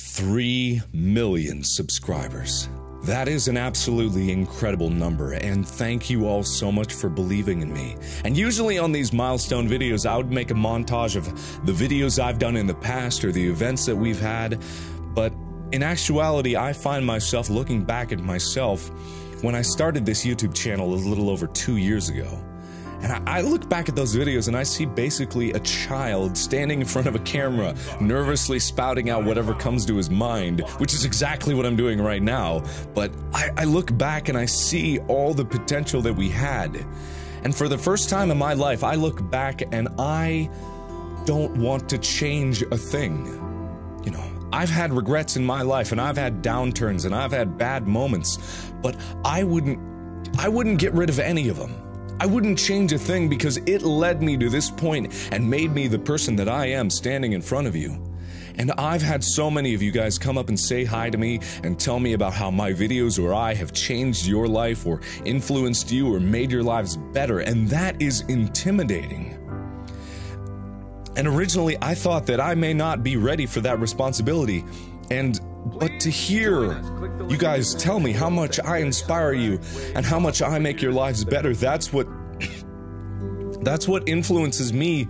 3 million subscribers. That is an absolutely incredible number, and thank you all so much for believing in me. And usually on these milestone videos, I would make a montage of the videos I've done in the past or the events that we've had, but in actuality, I find myself looking back at myself when I started this YouTube channel a little over 2 years ago. And I look back at those videos and I see basically a child standing in front of a camera, nervously spouting out whatever comes to his mind, which is exactly what I'm doing right now. But I look back and I see all the potential that we had. And for the first time in my life, I look back and I don't want to change a thing. You know, I've had regrets in my life and I've had downturns and I've had bad moments, but I wouldn't get rid of any of them. I wouldn't change a thing because it led me to this point and made me the person that I am standing in front of you. And I've had so many of you guys come up and say hi to me and tell me about how my videos or I have changed your life or influenced you or made your lives better, and that is intimidating. And originally I thought that I may not be ready for that responsibility, but to hear you guys tell me how much I inspire you and how much I make your lives better, that's what influences me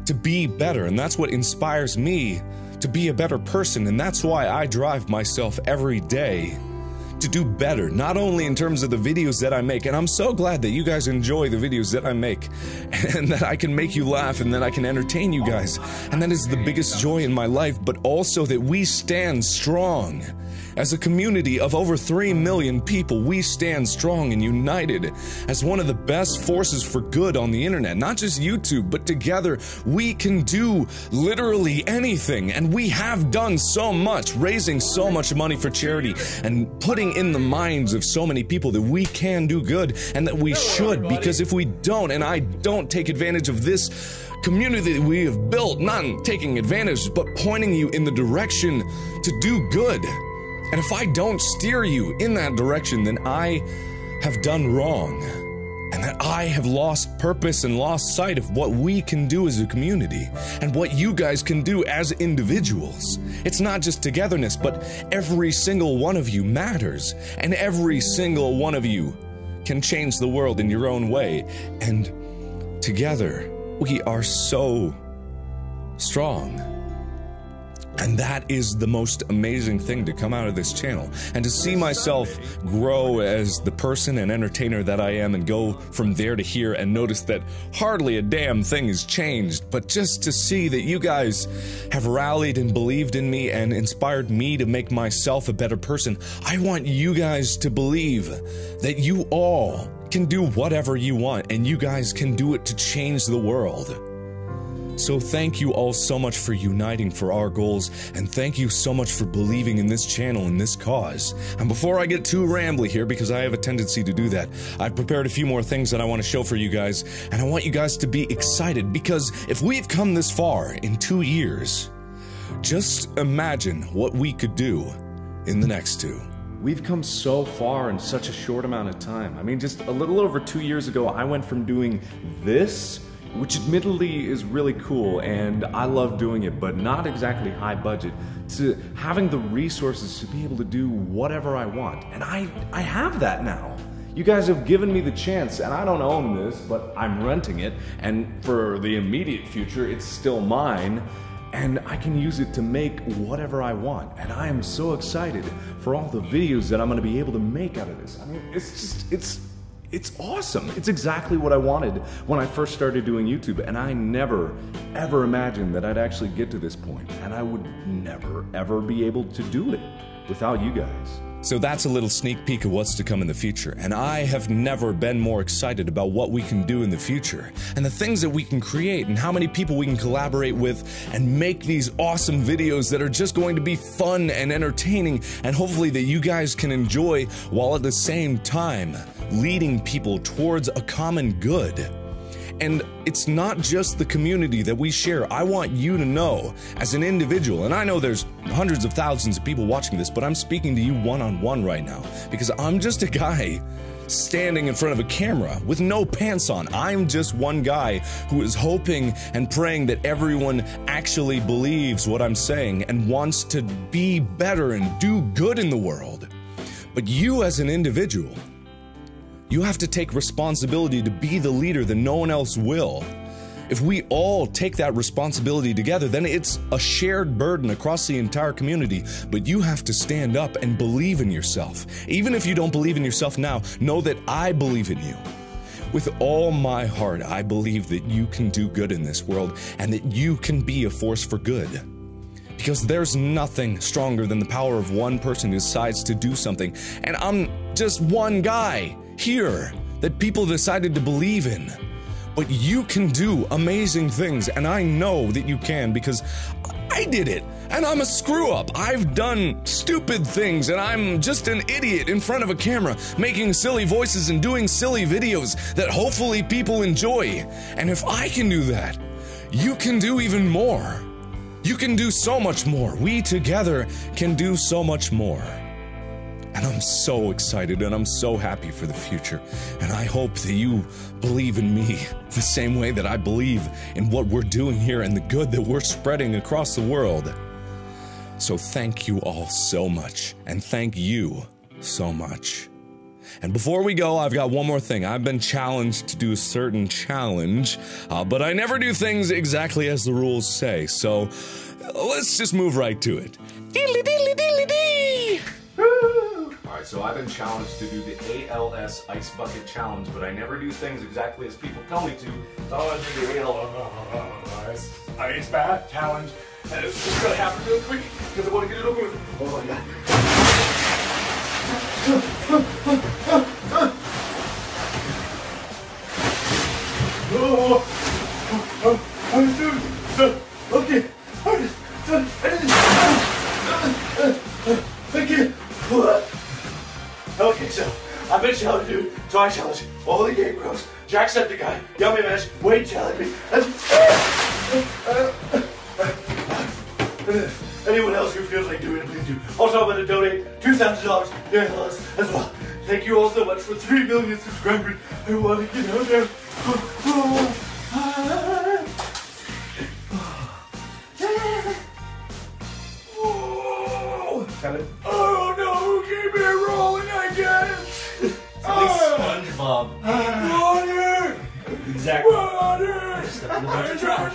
to be better, and that's what inspires me to be a better person, and that's why I drive myself every day to do better, not only in terms of the videos that I make, and I'm so glad that you guys enjoy the videos that I make, and that I can make you laugh, and that I can entertain you guys, and that is the biggest joy in my life, but also that we stand strong. As a community of over 3 million people, we stand strong and united as one of the best forces for good on the internet. Not just YouTube, but together we can do literally anything. And we have done so much, raising so much money for charity and putting in the minds of so many people that we can do good and that we should. Because if we don't, and I don't take advantage of this community that we have built, not taking advantage, but pointing you in the direction to do good. And if I don't steer you in that direction, then I have done wrong. And that I have lost purpose and lost sight of what we can do as a community and what you guys can do as individuals. It's not just togetherness, but every single one of you matters. And every single one of you can change the world in your own way. And together, we are so strong. And that is the most amazing thing to come out of this channel. And to see myself grow as the person and entertainer that I am and go from there to here and notice that hardly a damn thing has changed, but just to see that you guys have rallied and believed in me and inspired me to make myself a better person. I want you guys to believe that you all can do whatever you want and you guys can do it to change the world. So thank you all so much for uniting for our goals, and thank you so much for believing in this channel and this cause. And before I get too rambly here, because I have a tendency to do that, I've prepared a few more things that I want to show for you guys, and I want you guys to be excited, because if we've come this far in 2 years, just imagine what we could do in the next 2. We've come so far in such a short amount of time. I mean, just a little over 2 years ago, I went from doing this, which admittedly is really cool and I love doing it, but not exactly high budget, to having the resources to be able to do whatever I want. And I have that now. You guys have given me the chance, and I don't own this, but I'm renting it, and for the immediate future, it's still mine, and I can use it to make whatever I want. And I am so excited for all the videos that I'm gonna be able to make out of this. I mean, it's awesome. It's exactly what I wanted when I first started doing YouTube, and I never, ever imagined that I'd actually get to this point, and I would never, ever be able to do it without you guys. So that's a little sneak peek of what's to come in the future, and I have never been more excited about what we can do in the future, and the things that we can create, and how many people we can collaborate with, and make these awesome videos that are just going to be fun and entertaining, and hopefully that you guys can enjoy, while at the same time leading people towards a common good. And it's not just the community that we share. I want you to know as an individual, and I know there's hundreds of thousands of people watching this, but I'm speaking to you one-on-one right now because I'm just a guy standing in front of a camera with no pants on. I'm just one guy who is hoping and praying that everyone actually believes what I'm saying and wants to be better and do good in the world. But you as an individual, you have to take responsibility to be the leader that no one else will. If we all take that responsibility together, then it's a shared burden across the entire community. But you have to stand up and believe in yourself. Even if you don't believe in yourself now, know that I believe in you. With all my heart, I believe that you can do good in this world and that you can be a force for good. Because there's nothing stronger than the power of one person who decides to do something. And I'm just one guy here that people decided to believe in. But you can do amazing things, and I know that you can because I did it, and I'm a screw-up. I've done stupid things, and I'm just an idiot in front of a camera, making silly voices and doing silly videos that hopefully people enjoy. And if I can do that, you can do even more. You can do so much more. We together can do so much more. And I'm so excited and I'm so happy for the future. And I hope that you believe in me the same way that I believe in what we're doing here and the good that we're spreading across the world. So thank you all so much. And thank you so much. And before we go, I've got one more thing. I've been challenged to do a certain challenge, but I never do things exactly as the rules say. So let's just move right to it. Diddly diddly diddly dee! Alright, so I've been challenged to do the ALS Ice Bucket Challenge, but I never do things exactly as people tell me to. So I want to do the ALS Ice Bucket Challenge. And it's just gonna happen real quick, because I want to get it over with. Oh my god. Okay. Okay, so I've been challenged to do dry challenge, all the game bros, Jacksepticeye, Yummy Mash, weight challenge me. Anyone else who feels like doing it, please do. Also, I'm going to donate $2,000 to ALS as well. Thank you all so much for 3 million subscribers. I want to get out there. Oh no, keep it rolling, I guess. It's like SpongeBob. Water! Exactly. Water! Step in the bunch of trash.